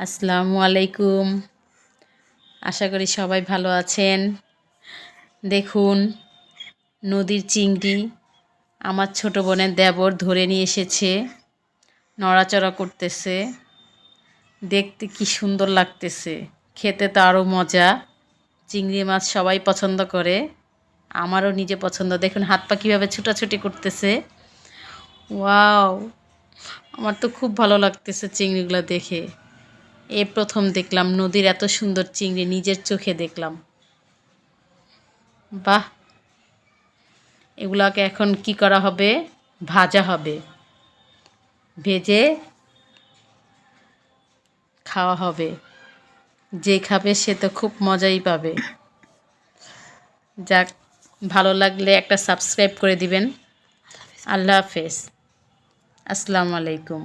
আসসালামু আলাইকুম। আশা করি সবাই ভালো আছেন। দেখুন, নদীর চিংড়ি আমার ছোট বোনের দেবর ধরে নিয়ে এসেছে, নড়াচড়া করতেছে। দেখতে কি সুন্দর লাগতেছে, খেতে তো আরও মজা। চিংড়ি মাছ সবাই পছন্দ করে, আমারও নিজে পছন্দ। দেখুন হাত পা কীভাবে ছুটাছুটি করতেছে। ওয়াও, আমার তো খুব ভালো লাগতেছে চিংড়িগুলো দেখে। এই প্রথম দেখলাম নদীর এত সুন্দর চিংড়ি, নিজের চোখে দেখলাম। বাহ, এগুলাকে এখন কি করা হবে? ভাজা হবে, ভেজে খাওয়া হবে। যে খাবে সে তো খুব মজাই পাবে। যাক, ভালো লাগলে একটা সাবস্ক্রাইব করে দিবেন। আল্লাহ হাফেজ, আসসালামু আলাইকুম।